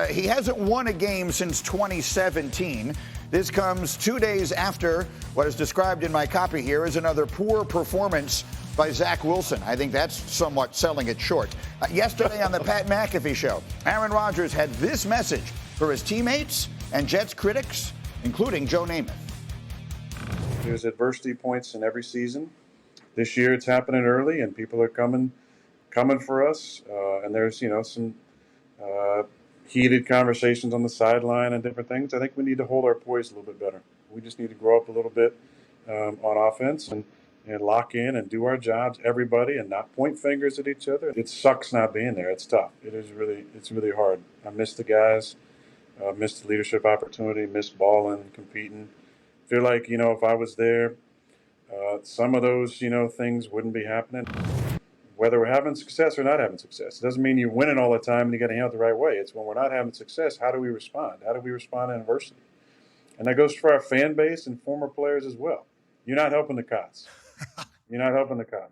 he hasn't won a game since 2017. This comes 2 days after what is described in my copy here as another poor performance by Zach Wilson. I think that's somewhat selling it short. Yesterday on the Pat McAfee show, Aaron Rodgers had this message for his teammates and Jets critics, including Joe Namath. There's adversity points in every season. This year it's happening early, and people are coming for us. And there's, some heated conversations on the sideline and different things. I think we need to hold our poise a little bit better. We just need to grow up a little bit on offense and lock in and do our jobs, everybody, and not point fingers at each other. It sucks not being there. It's tough. It's really hard. I miss the guys, miss the leadership opportunity, miss balling, competing. Feel like, if I was there, some of those, things wouldn't be happening. Whether we're having success or not having success, it doesn't mean you're winning all the time and you got to handle it the right way. It's when we're not having success, how do we respond? How do we respond in adversity? And that goes for our fan base and former players as well. You're not helping the cause. You're not helping the cause.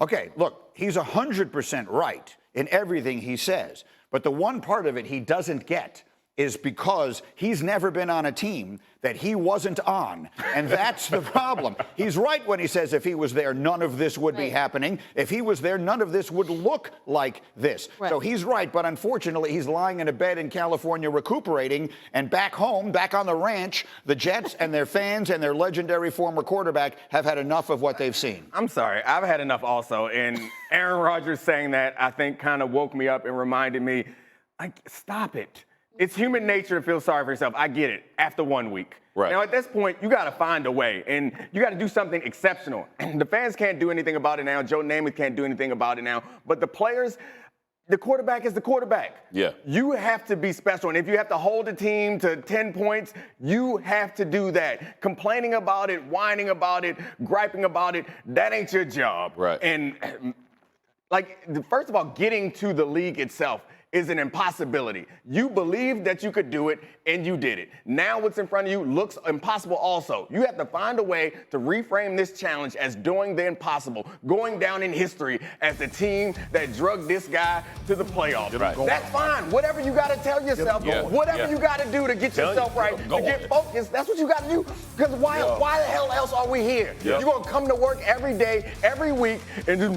Okay, look, he's 100% right in everything he says. But the one part of it he doesn't get is because he's never been on a team that he wasn't on. And that's the problem. He's right when he says if he was there, none of this would be happening. If he was there, none of this would look like this. Right. So he's right, but unfortunately, he's lying in a bed in California recuperating, and back home, back on the ranch, the Jets and their fans and their legendary former quarterback have had enough of what they've seen. I'm sorry, I've had enough also, and Aaron Rodgers saying that, I think, kind of woke me up and reminded me, stop it. It's human nature to feel sorry for yourself. I get it. After 1 week. Right. Now, at this point, you got to find a way, and you got to do something exceptional. The fans can't do anything about it now. Joe Namath can't do anything about it now. But the players, the quarterback is the quarterback. Yeah. You have to be special. And if you have to hold a team to 10 points, you have to do that. Complaining about it, whining about it, griping about it, that ain't your job. Right. And, first of all, getting to the league itself is an impossibility. You believed that you could do it, and you did it. Now what's in front of you looks impossible also. You have to find a way to reframe this challenge as doing the impossible, going down in history as the team that drugged this guy to the playoffs. Right. That's fine. Whatever you got to tell yourself, whatever you got to do to get yourself right, to get focused, that's what you got to do. Because why the hell else are we here? You're going to come to work every day, every week, and just,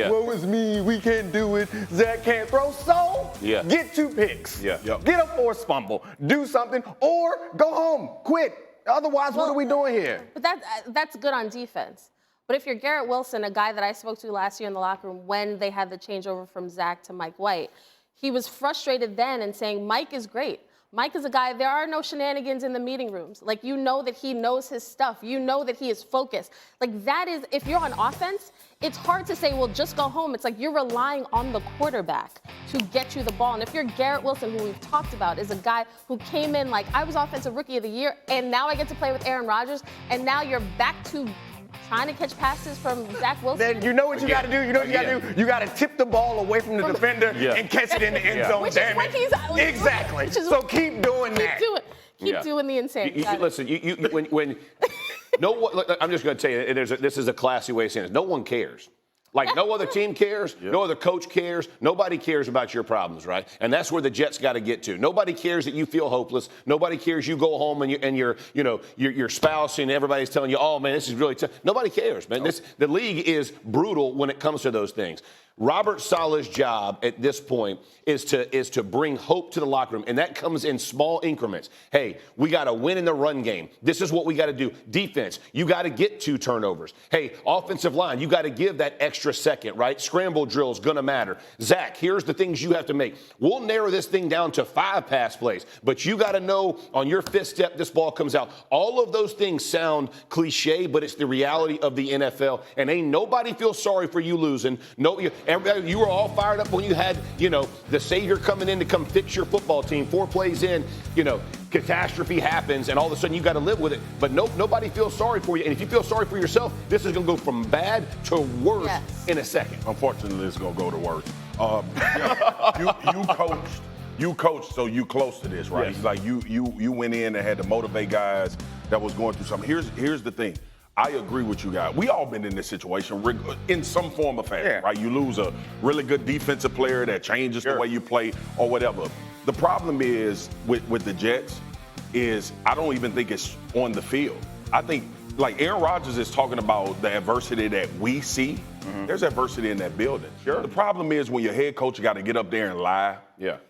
woe is me, we can't do it, Zach can't throw. So, get 2 picks. Get a forced fumble. Do something, or go home. Quit. Otherwise, what are we doing here? But that's good on defense. But if you're Garrett Wilson, a guy that I spoke to last year in the locker room when they had the changeover from Zach to Mike White, he was frustrated then and saying, Mike is great. Mike is a guy, there are no shenanigans in the meeting rooms. You know that he knows his stuff. You know that he is focused. That is, if you're on offense, it's hard to say, well, just go home. It's like you're relying on the quarterback to get you the ball. And if you're Garrett Wilson, who we've talked about, is a guy who came in I was Offensive Rookie of the Year, and now I get to play with Aaron Rodgers, and now you're back to trying to catch passes from Zach Wilson. Then you know what you got to do. You know what you got to do. You got to tip the ball away from the defender and catch it in the end zone. Which Damn is it. what he's exactly. So keep doing that. Keep doing the insane. Listen, when no one, I'm just going to tell you, this is a classy way of saying it. No one cares. No other team cares, no other coach cares, nobody cares about your problems, right? And that's where the Jets got to get to. Nobody cares that you feel hopeless. Nobody cares you go home and your spouse and everybody's telling you, oh man, this is really tough. Nobody cares, man. The league is brutal when it comes to those things. Robert Saleh's job at this point is to bring hope to the locker room, and that comes in small increments. Hey, we got to win in the run game. This is what we got to do. Defense, you got to get 2 turnovers. Hey, offensive line, you got to give that extra second, right? Scramble drill's going to matter. Zach, here's the things you have to make. We'll narrow this thing down to 5 pass plays, but you got to know on your 5th step this ball comes out. All of those things sound cliche, but it's the reality of the NFL, and ain't nobody feel sorry for you losing. You were all fired up when you had, the savior coming in to come fix your football team. 4 plays in, catastrophe happens, and all of a sudden you got to live with it. But nobody feels sorry for you. And if you feel sorry for yourself, this is going to go from bad to worse in a second. Unfortunately, it's going to go to worse. You coached, so you close to this, right? Yes. It's like you went in and had to motivate guys that was going through something. Here's the thing. I agree with you guys. We all been in this situation in some form or fashion, right? You lose a really good defensive player that changes the way you play or whatever. The problem is with the Jets is I don't even think it's on the field. I think, like Aaron Rodgers is talking about the adversity that we see. There's adversity in that building. The problem is when your head coach got to get up there and lie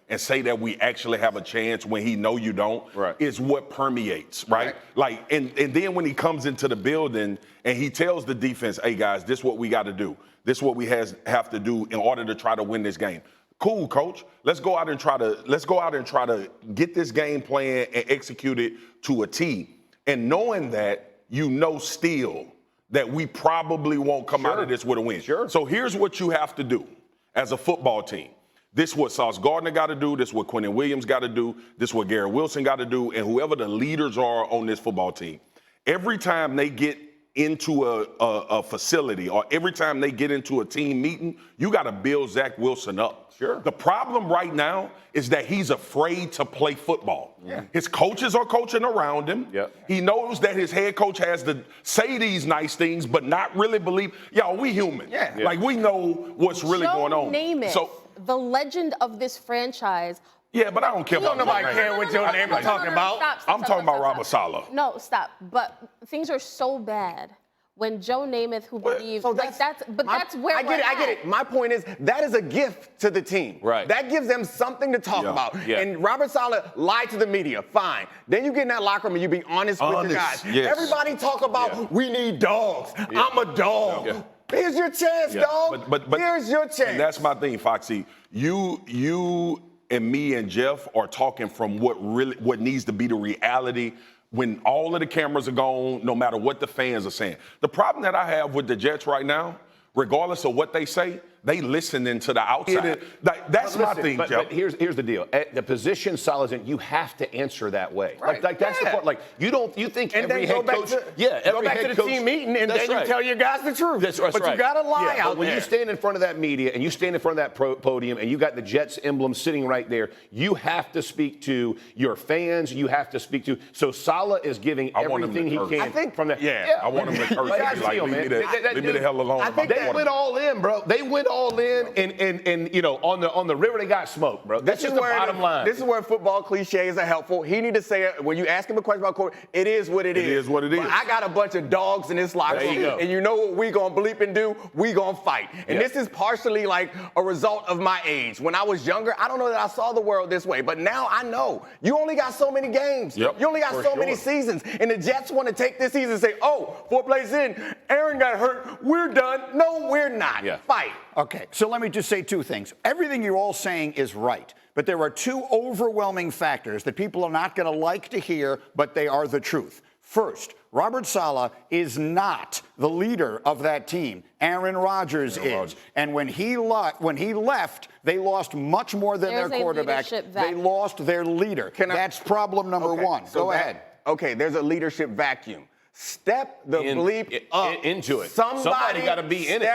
and say that we actually have a chance when he know you don't is what permeates, right? Like, and then when he comes into the building and he tells the defense, hey, guys, this is what we got to do. This is what we have to do in order to try to win this game. Cool, coach. Let's go out and try to get this game plan and execute it to a T. And knowing that, you know still that we probably won't come out of this with a win. So here's what you have to do as a football team. This is what Sauce Gardner got to do. This is what Quentin Williams got to do. This is what Garrett Wilson got to do. And whoever the leaders are on this football team, every time they get into a facility or every time they get into a team meeting, you got to build Zach Wilson up. The problem right now is that he's afraid to play football. His coaches are coaching around him. He knows that his head coach has to say these nice things, but not really believe. Y'all, we human. Like, we know what's really going on. Name it. So, the legend of this franchise. Yeah, but I don't care about nobody care what your name is talking about. I'm talking about Robert Saleh. No, stop. But things are so bad when Joe Namath, who believes, So that's where I get it. My point is that is a gift to the team. That gives them something to talk about. And Robert Saleh lied to the media. Fine. Then you get in that locker room and you be honest with your guys. Everybody talk about we need dogs. I'm a dog. Here's your chance, dog. But here's your chance. And that's my thing, Foxy. You and me and Jeff are talking from what needs to be the reality when all of the cameras are gone, no matter what the fans are saying. The problem that I have with the Jets right now, regardless of what they say, they listening to the outside. That's my thing, Jeff. But here's the deal. At the position Saleh's in, you have to answer that way. Like that's the point. Like you think and every then head coach. Go back to the team meeting and then you tell your guys the truth. But you got to lie out there. When you stand in front of that media and you stand in front of that podium and you got the Jets emblem sitting right there, you have to speak to your fans. You have to speak to. So Saleh is giving everything he can. I think from that. I want him to curse. Like, leave me the hell alone. I think they went all in, bro. They went all in, and you know, on the river they got smoked, bro. That's just the bottom line. This is where football cliches are helpful. He need to say it when you ask him a question about court. It is what it is. It is what it is. But I got a bunch of dogs in this locker room, and you know what we gonna bleep and do? We gonna fight. And this is partially like a result of my age. When I was younger, I don't know that I saw the world this way, but now I know. You only got so many games. You only got so many seasons, and the Jets want to take this season and say, "Oh, 4 plays in, Aaron got hurt. We're done." No, we're not. Fight. Okay, so let me just say 2 things. Everything you're all saying is right, but there are 2 overwhelming factors that people are not going to like to hear, but they are the truth. First, Robert Saleh is not the leader of that team. Aaron Rodgers is. And when he left, they lost much more than their quarterback. They lost their leader. That's problem number 1. So go ahead. Okay, there's a leadership vacuum. Step the bleep up into it. Somebody got to be in it.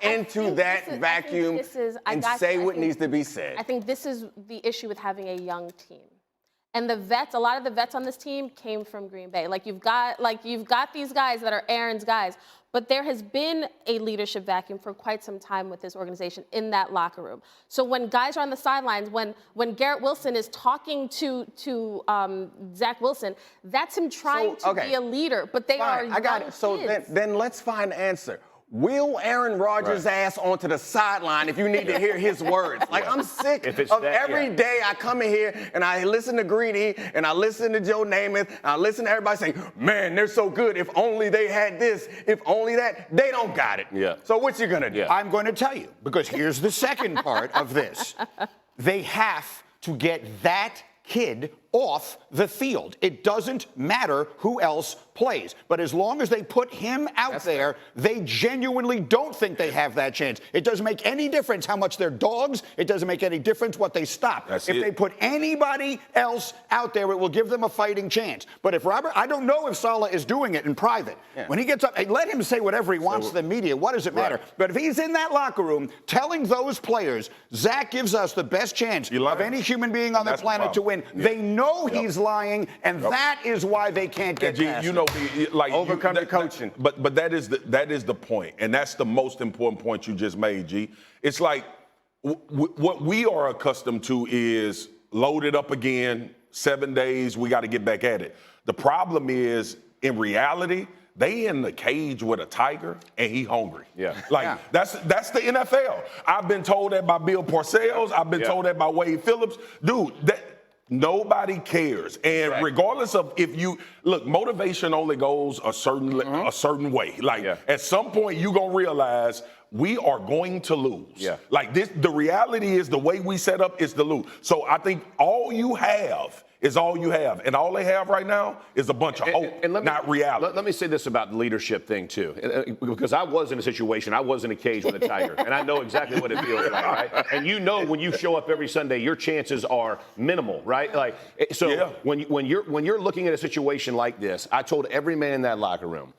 Into that vacuum and say what needs to be said. I think this is the issue with having a young team. And the vets, a lot of the vets on this team came from Green Bay. You've got these guys that are Aaron's guys, but there has been a leadership vacuum for quite some time with this organization in that locker room. So when guys are on the sidelines, when Garrett Wilson is talking to Zach Wilson, that's him trying to be a leader. But they are young I got it. So then let's find the answer. Wheel Aaron Rodgers' ass onto the sideline if you need to hear his words. I'm sick of every day I come in here and I listen to Greeny and I listen to Joe Namath and I listen to everybody saying, man, they're so good. If only they had this, if only that. They don't got it. So what you going to do? I'm going to tell you, because here's the second part of this. They have to get that kid off the field. It doesn't matter who else plays. But as long as they put him out there, they genuinely don't think they have that chance. It doesn't make any difference how much they're dogs. It doesn't make any difference what they stop. If they put anybody else out there, it will give them a fighting chance. But if I don't know if Saleh is doing it in private. When he gets up, let him say whatever he wants to the media. What does it matter? But if he's in that locker room telling those players, Zach gives us the best chance of any human being on the planet to win, they know he's lying, and that is why they can't get past it. No, like Overcome the coaching. But that is the point, and that's the most important point you just made, G. It's like what we are accustomed to is load it up again, 7 days, we got to get back at it. The problem is, in reality, they in the cage with a tiger and he hungry. Yeah. That's the NFL. I've been told that by Bill Parcells. I've been told that by Wade Phillips. Dude, nobody cares. And regardless of if you look, motivation only goes a certain way. At some point you're gonna realize we are going to lose. Yeah. The reality is the way we set up is to lose. So I think all you have is all you have. And all they have right now is a bunch of hope, not reality. Let me say this about the leadership thing, too. Because I was in a situation, I was in a cage with a tiger, and I know exactly what it feels like, right? And you know when you show up every Sunday, your chances are minimal, right? When you're looking at a situation like this, I told every man in that locker room,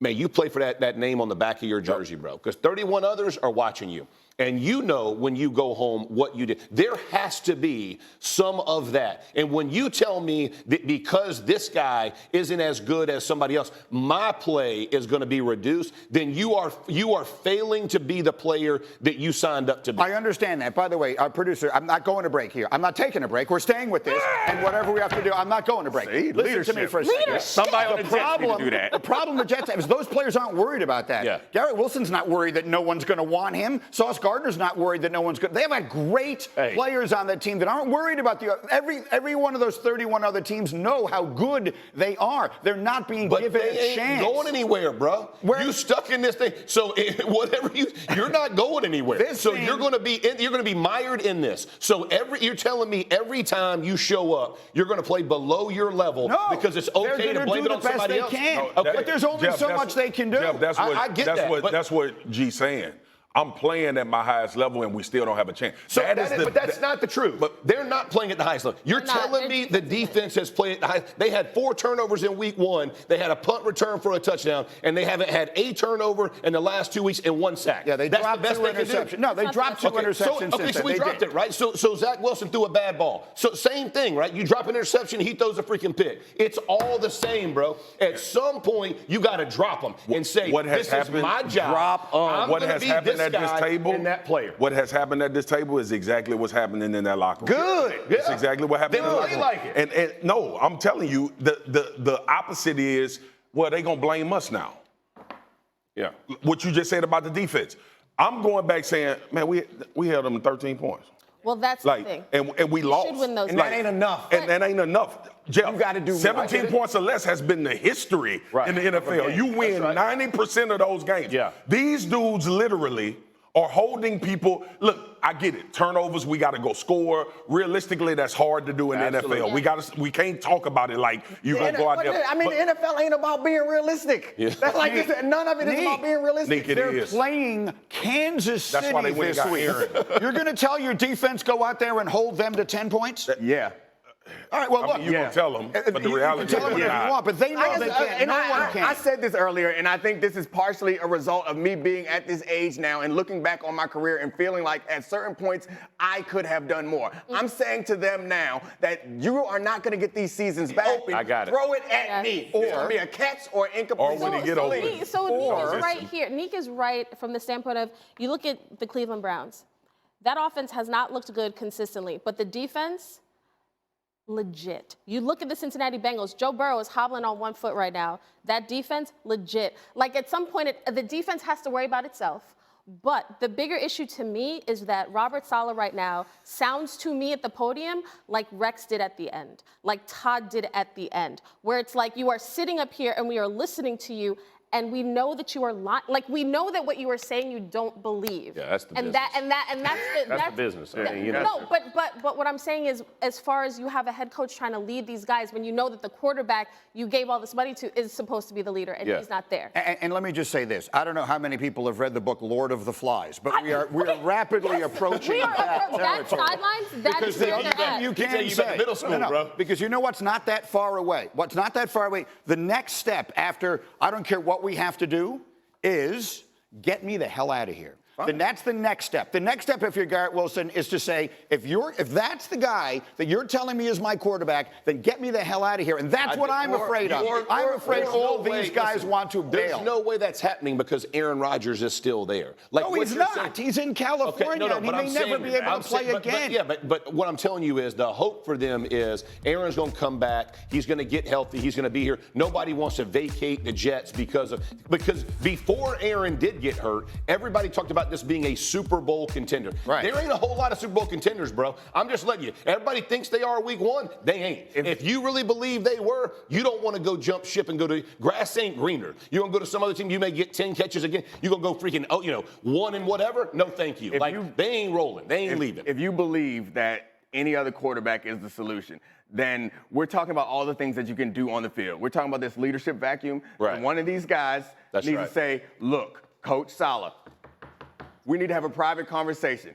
man, you play for that name on the back of your jersey, bro, because 31 others are watching you. And you know when you go home what you did. There has to be some of that. And when you tell me that because this guy isn't as good as somebody else, my play is going to be reduced, then you are failing to be the player that you signed up to be. I understand that. By the way, our producer, I'm not going to break here. I'm not taking a break. We're staying with this. And whatever we have to do, I'm not going to break. Listen to me for a second. Somebody on the Jets need to do that. The problem the Jets have is those players aren't worried about that. Yeah. Garrett Wilson's not worried that no one's going to want him. Sauce Gardner's not worried that no one's good. They have had great players on that team that aren't worried about every one of those 31 other teams know how good they are. They're not being given a chance. They ain't going anywhere, bro. You stuck in this thing. So whatever you're not going anywhere. You're going to be mired in this. So you're telling me every time you show up, you're going to play below your level because it's okay to blame it on somebody else. But there's only so much they can do. Jeff, I get that. That's what G's saying. I'm playing at my highest level, and we still don't have a chance. But that's not the truth. But they're not playing at the highest level. You're telling me the defense has played at the highest. They had 4 turnovers in week 1. They had a punt return for a touchdown, and they haven't had a turnover in the last 2 weeks and 1 sack. Yeah, they dropped 2 interceptions. No, they dropped 2 interceptions. So we dropped it, right? So Zach Wilson threw a bad ball. So same thing, right? You drop an interception, he throws a freaking pick. It's all the same, bro. At some point, you got to drop them and say, this is my job. What has happened at this table? That player. What has happened at this table is exactly what's happening in that locker room. Good. It's exactly what happened in the locker room. Like it. And no, I'm telling you, the opposite is, well, they're going to blame us now. Yeah. What you just said about the defense. I'm going back saying, man, we held them to 13 points. Well, that's the thing. And we lost. Should win those and that ain't enough. And that ain't enough. Jeff, you got to do 17 points or less has been the history in the NFL. You win 90% of those games. Yeah. These dudes literally are holding people. Look, I get it. Turnovers, we got to go score. Realistically, that's hard to do in the NFL. We can't talk about it like you're going to go out there. I mean, the NFL ain't about being realistic. Yeah. That's like none of it is about being realistic. They're playing Kansas City That's why they this week. You're going to tell your defense go out there and hold them to 10 points? Yeah. All right, well, look. You're going to tell them, but the reality is you can tell them if you want, but they know they can't. No one can. I said this earlier, and I think this is partially a result of me being at this age now and looking back on my career and feeling like at certain points I could have done more. I'm saying to them now that you are not going to get these seasons back. I got it. Throw it at me. Or it's going to be a catch or incomplete. Or when you get over it. So Neek is right here. Neek is right from the standpoint of, you look at the Cleveland Browns. That offense has not looked good consistently, but the defense, legit. You look at the Cincinnati Bengals, Joe Burrow is hobbling on 1 foot right now. That defense, legit. Like at some point, the defense has to worry about itself. But the bigger issue to me is that Robert Saleh right now sounds to me at the podium like Rex did at the end, like Todd did at the end, where it's like you are sitting up here and we are listening to you, and we know that you are lying. Like, we know that what you are saying you don't believe. Yeah, that's the business. That's the business. No, but what I'm saying is, as far as you have a head coach trying to lead these guys, when you know that the quarterback you gave all this money to is supposed to be the leader, and he's not there. And let me just say this: I don't know how many people have read the book Lord of the Flies, but we are rapidly approaching that sidelines. That is where they're at. You can't say middle school, bro. Because you know what's not that far away. What's not that far away? The next step after I don't care what we have to do is get me the hell out of here. then that's the next step. The next step, if you're Garrett Wilson, is to say, if that's the guy that you're telling me is my quarterback, then get me the hell out of here. And that's what I'm afraid of. I'm afraid all these guys want to bail. There's no way that's happening because Aaron Rodgers is still there. Like, no, he's not. He's in California, and he may never be able to play again. But what I'm telling you is the hope for them is Aaron's going to come back. He's going to get healthy. He's going to be here. Nobody wants to vacate the Jets because before Aaron did get hurt, everybody talked about this being a Super Bowl contender. Right. There ain't a whole lot of Super Bowl contenders, bro. I'm just letting you. Everybody thinks they are week one. They ain't. If you really believe they were, you don't want to go jump ship and go to grass ain't greener. You're going to go to some other team. You may get 10 catches again. You're going to go freaking, one and whatever. No, thank you. They ain't rolling. They ain't leaving. If you believe that any other quarterback is the solution, then we're talking about all the things that you can do on the field. We're talking about this leadership vacuum. Right. And one of these guys needs to say, look, Coach Saleh, we need to have a private conversation.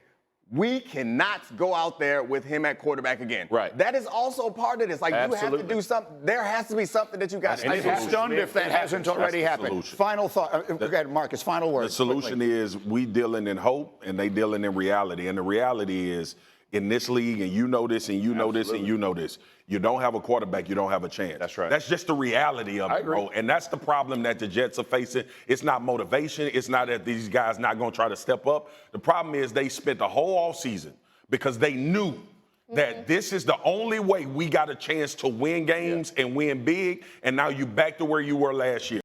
We cannot go out there with him at quarterback again. Right. That is also part of this. Like, you have to do something. There has to be something that you got to do. I'd be stunned if that hasn't already happened. Final thought. Again, Marcus, final word. The solution is we dealing in hope and they dealing in reality. And the reality is, in this league, and you know this, and you know this, and you know this, you don't have a quarterback, you don't have a chance. That's right. That's just the reality of it, bro. And that's the problem that the Jets are facing. It's not motivation. It's not that these guys not going to try to step up. The problem is they spent the whole offseason because they knew that this is the only way we got a chance to win games and win big, and now you back to where you were last year.